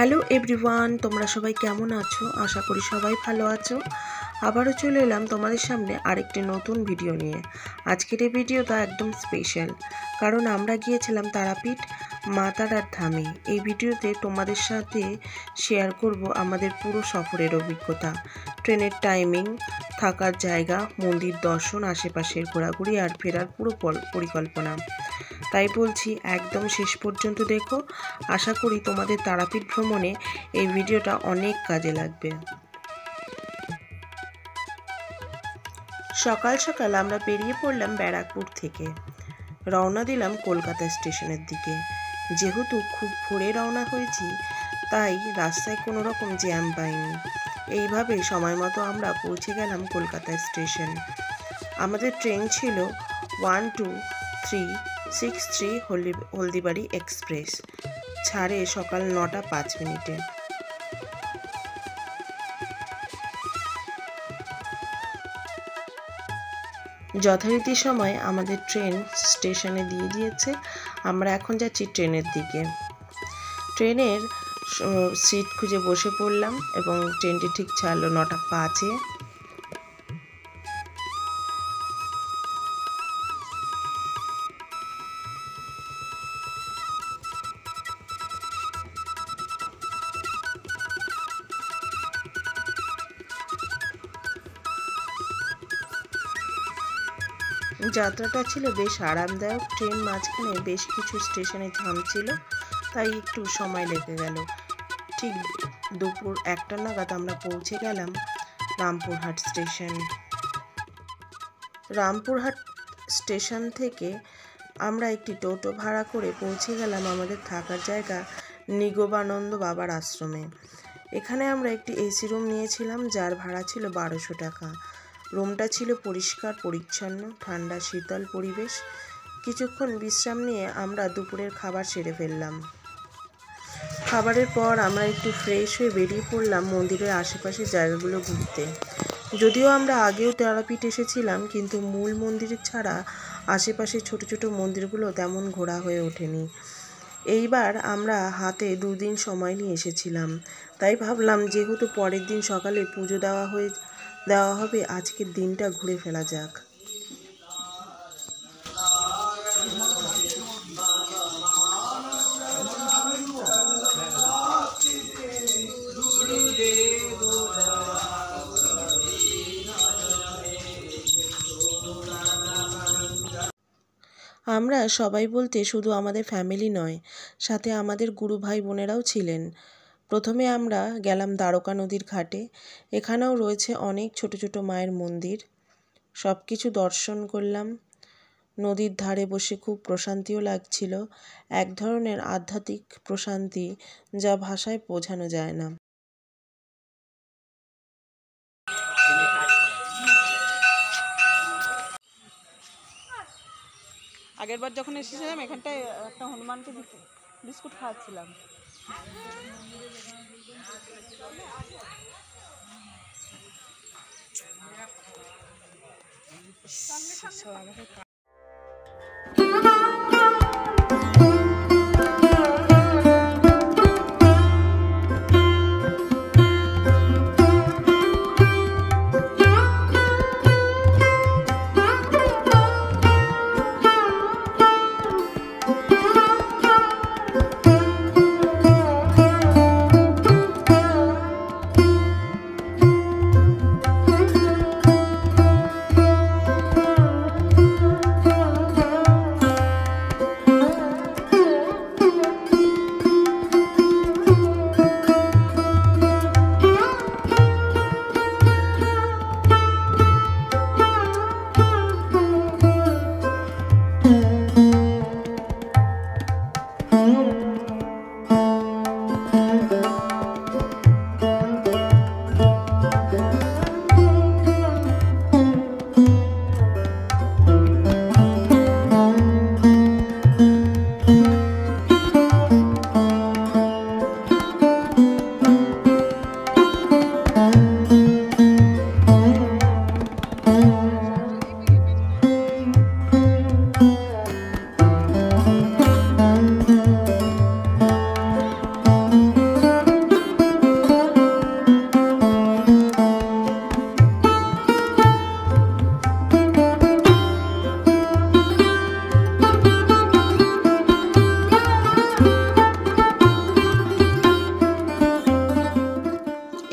Hello everyone, তোমরা সবাই কেমন আছো? আশা করি সবাই ভালো আছো। আবারও চলে এলাম তোমাদের সামনে আরেকটি নতুন ভিডিও নিয়ে। আজকের এই ভিডিওটা একদম স্পেশাল, কারণ আমরা গিয়েছিলাম তারাপীঠ মা তারার ধামে। এই ভিডিওতে তোমাদের সাথে শেয়ার করব আমাদের পুরো সফরের অভিজ্ঞতা, ট্রেনের টাইমিং, থাকার জায়গা, মন্দির দর্শন, আশেপাশের ঘোরাঘুরি আর ফেরার পুরো পরিকল্পনা। তাই বলছি একদম শেষ পর্যন্ত দেখো। আশা করি তোমাদের তারাপীঠ ভ্রমণে এই ভিডিওটা অনেক কাজে লাগবে। সকাল সকাল আমরা বেরিয়ে পড়লাম ব্যারাকপুর থেকে, রওনা দিলাম কলকাতা স্টেশনের দিকে। যেহেতু খুব ভোরে রওনা হয়েছি, তাই রাস্তায় কোনো রকম জ্যাম পাইনি। এইভাবে সময় মতো আমরা পৌঁছে গেলাম কলকাতা স্টেশন। আমাদের ট্রেন ছিল 12363 হলদিবাড়ি এক্সপ্রেস, ছাড়ে সকাল 9টা 5 মিনিটে। যথারীতি সময় আমাদের ট্রেন স্টেশনে দিয়ে দিয়েছে। আমরা এখন যাচ্ছি ট্রেনের দিকে। ট্রেনের সিট খুঁজে বসে পড়লাম এবং ট্রেনটি ঠিক ছাড়লো 9টা 5-এ। যাত্রাটা ছিল বেশ আরামদায়ক। ট্রেন মাঝখানে বেশ কিছু স্টেশনে থামছিল, তাই একটু সময় লেগে গেল। ঠিক দুপুর 1টা নাগাদ আমরা পৌঁছে গেলাম রামপুরহাট স্টেশন। রামপুরহাট স্টেশন থেকে আমরা একটি টোটো ভাড়া করে পৌঁছে গেলাম আমাদের থাকার জায়গা নিগমানন্দ বাবার আশ্রমে। এখানে আমরা একটি এসি রুম নিয়েছিলাম, যার ভাড়া ছিল 1200 টাকা। রুমটা ছিল পরিষ্কার পরিচ্ছন্ন, ঠান্ডা শীতল পরিবেশ। কিছুক্ষণ বিশ্রাম নিয়ে আমরা দুপুরের খাবার সেরে ফেললাম। খাবারের পর আমরা একটু ফ্রেশ হয়ে বেরিয়ে পড়লাম মন্দিরের আশেপাশের জায়গাগুলো ঘুরতে। যদিও আমরা আগেও তারাপীঠ এসেছিলাম, কিন্তু মূল মন্দির ছাড়া আশেপাশে ছোট ছোট মন্দিরগুলো তেমন ঘোরা হয়ে ওঠেনি। এইবার আমরা হাতে 2 দিন সময় নিয়ে এসেছিলাম, তাই ভাবলাম যেহেতু পরের দিন সকালে পুজো দেওয়া হবে, আজকের দিনটা ঘুরে ফেলা যাক। আমরা সবাই বলতে শুধু আমাদের ফ্যামিলি নয়, সাথে আমাদের গুরু ভাই বোনেরাও ছিলেন। প্রথমে আমরা গেলাম দ্বারকা নদীর ঘাটে। এখানেও রয়েছে অনেক ছোট ছোট মায়ের মন্দির। সব কিছু দর্শন করলাম। নদীর ধারে বসে খুব প্রশান্তিও লাগছিল, এক ধরনের আধ্যাত্মিক প্রশান্তি যা ভাষায় বোঝানো যায় না। আগের বার যখন এসেছিলাম এখানটায় একটা হনুমানকে বিস্কুট খাওয়াচ্ছিলাম।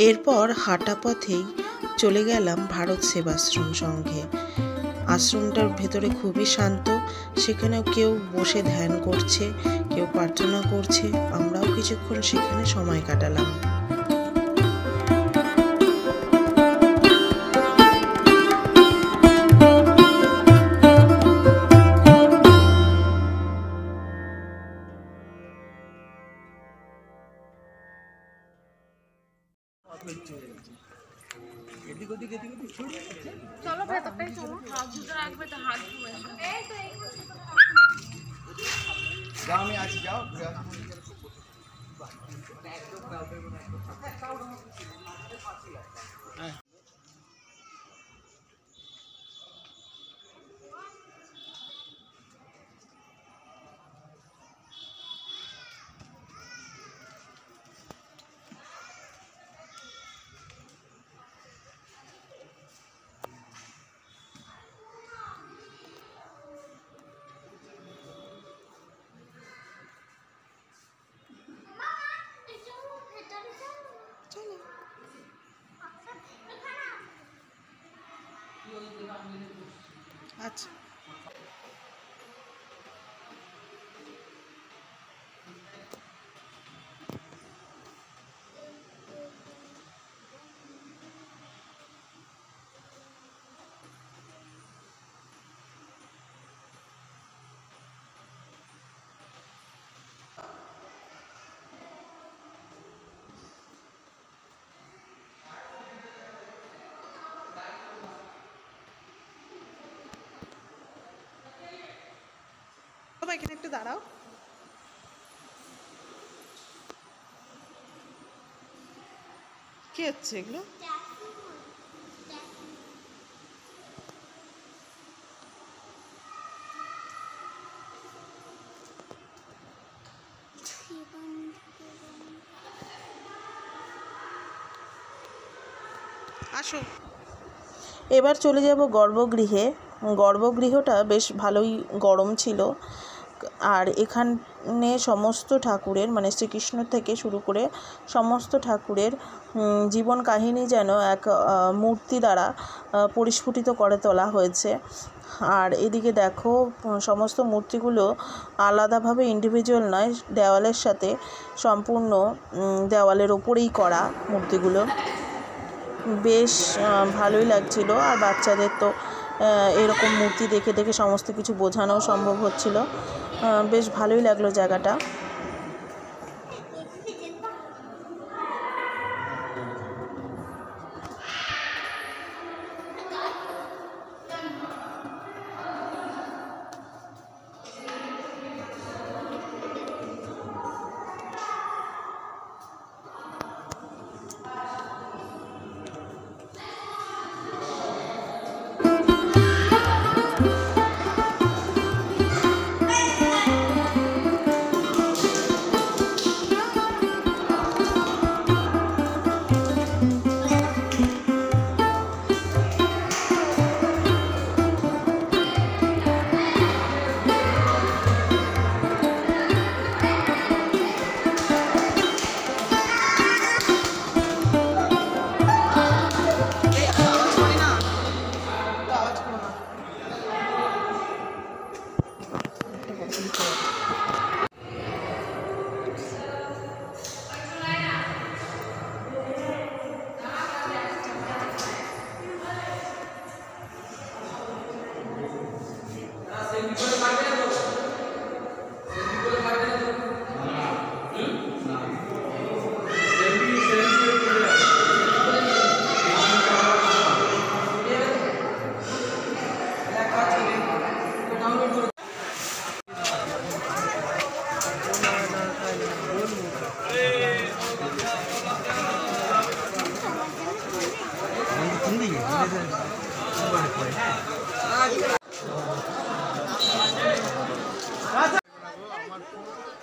এরপর হাঁটা পথেই চলে গেলাম ভারত সেবাশ্রম সংঘে। আশ্রমটার ভেতরে খুবই শান্ত, সেখানেও কেউ বসে ধ্যান করছে, কেউ প্রার্থনা করছে। আমরাও কিছুক্ষণ সেখানে সময় কাটালাম। আচ্ছা, এখানে একটু দাঁড়াও। কি হচ্ছে এগুলো? আসো। এবার চলে যাব গর্ভগৃহে। গর্ভগৃহটা বেশ ভালোই গরম ছিল, আর এখানে সমস্ত ঠাকুরের মানে শ্রীকৃষ্ণ থেকে শুরু করে সমস্ত ঠাকুরের জীবন কাহিনী যেন এক মূর্তি দ্বারা পরিস্ফুটিত করে তোলা হয়েছে। আর এদিকে দেখো, সমস্ত মূর্তিগুলো আলাদাভাবে ইন্ডিভিজুয়াল নয়, দেওয়ালের সাথে সম্পূর্ণ দেওয়ালের ওপরেই করা মূর্তিগুলো। বেশ ভালোই লাগছিল। আর বাচ্চাদের তো এরকম মূর্তি দেখে দেখে সমস্ত কিছু বোঝানোও সম্ভব হচ্ছিল। বেশ ভালোই লাগলো জায়গাটা।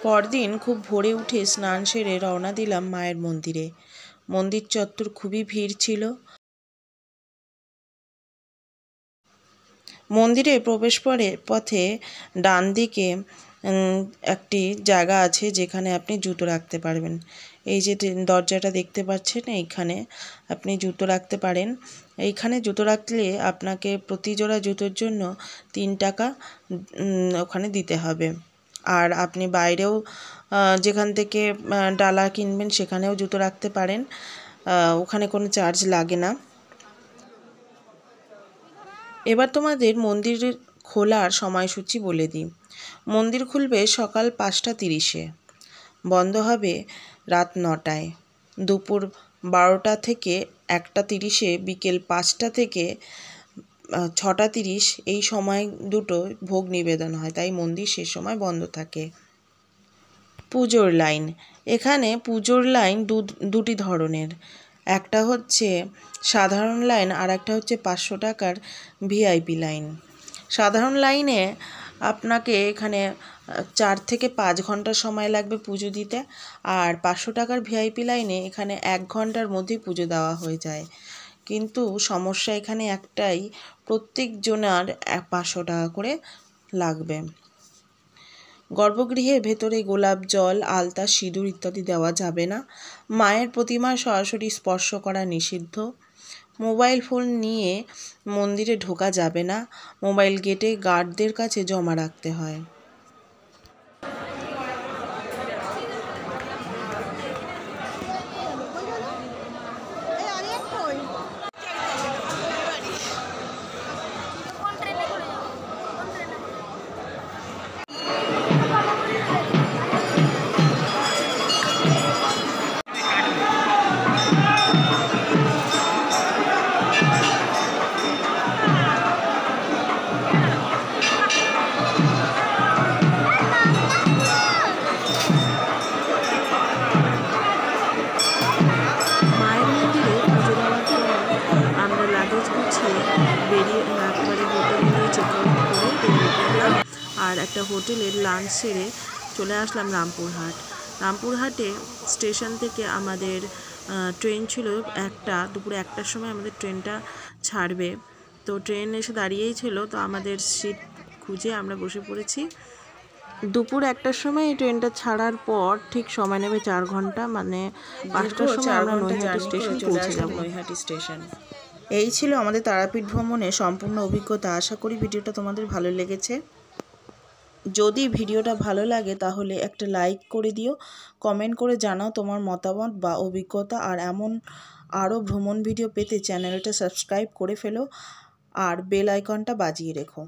পরদিন খুব ভোরে উঠে স্নান সেরে রওনা দিলাম মায়ের মন্দিরে। মন্দির চত্বর খুবই ভিড় ছিল। মন্দিরে প্রবেশ পথে ডান দিকে একটি জায়গা আছে যেখানে আপনি জুতো রাখতে পারবেন। এই যে দরজাটা দেখতে পাচ্ছেন, এইখানে আপনি জুতো রাখতে পারেন। এইখানে জুতো রাখলে আপনাকে প্রতি জোড়া জুতোর জন্য 3 টাকা ওখানে দিতে হবে। আর আপনি বাইরেও যেখান থেকে ডালা কিনবেন সেখানেও জুতো রাখতে পারেন, ওখানে কোনো চার্জ লাগে না। এবার তোমাদের মন্দির খোলার সময়সূচি বলে দিই। মন্দির খুলবে সকাল 5:30-এ, বন্ধ হবে রাত 9টায়। দুপুর 12টা থেকে 1:30-এ, বিকেল 5টা থেকে 6:30 এই সময় দুটো ভোগ নিবেদন হয়, তাই মন্দির সে সময় বন্ধ থাকে। পুজোর লাইন। এখানে পুজোর লাইন দুটি ধরনের, একটা হচ্ছে সাধারণ লাইন আর একটা হচ্ছে 500 টাকার ভিআইপি লাইন। সাধারণ লাইনে আপনাকে এখানে 4 থেকে 5 ঘন্টা সময় লাগবে পুজো দিতে, আর 500 টাকার ভিআইপি লাইনে এখানে 1 ঘন্টার মধ্যেই পুজো দেওয়া হয়ে যায়। কিন্তু সমস্যা এখানে একটাই, প্রত্যেক জনার 500 টাকা করে লাগবে। গর্ভগৃহের ভেতরে গোলাপ জল, আলতা, সিঁদুর ইত্যাদি দেওয়া যাবে না। মায়ের প্রতিমা সরাসরি স্পর্শ করা নিষিদ্ধ। মোবাইল ফোন নিয়ে মন্দিরে ঢোকা যাবে না। মোবাইল গেটে গার্ডদের কাছে জমা রাখতে হয়। মায়ের মন্দিরে পুজো দেওয়ার জন্য আমরা লাগেজ গুছিয়ে বেরিয়ে একবারে হোটেল নিয়ে চেক আউট করে বেরিয়ে পড়লাম, আর একটা হোটেলের লাঞ্চ সেরে চলে আসলাম রামপুরহাট। রামপুরহাটে স্টেশন থেকে আমাদের ট্রেন ছিল দুপুরে 1টার সময় আমাদের ট্রেনটা ছাড়বে। তো ট্রেন এসে দাঁড়িয়েই ছিল, তো আমাদের সিট খুঁজে আমরা বসে পড়েছি। দুপুর 1টার সময় এই ট্রেনটা ছাড়ার পর ঠিক সময় নেবে 4 ঘন্টা, মানে 5টার সময় আমরা নৈহাটি স্টেশন পৌঁছে যাব। নৈহাটি স্টেশন। এই ছিল আমাদের তারাপীঠ ভ্রমণের সম্পূর্ণ অভিজ্ঞতা। আশা করি ভিডিওটা তোমাদের ভালো লেগেছে। যদি ভিডিওটা ভালো লাগে তাহলে একটা লাইক করে দিও, কমেন্ট করে জানাও তোমার মতামত বা অভিজ্ঞতা, আর এমন আরও ভ্রমণ ভিডিও পেতে চ্যানেলটা সাবস্ক্রাইব করে ফেলো আর বেল আইকনটা বাজিয়ে রেখো।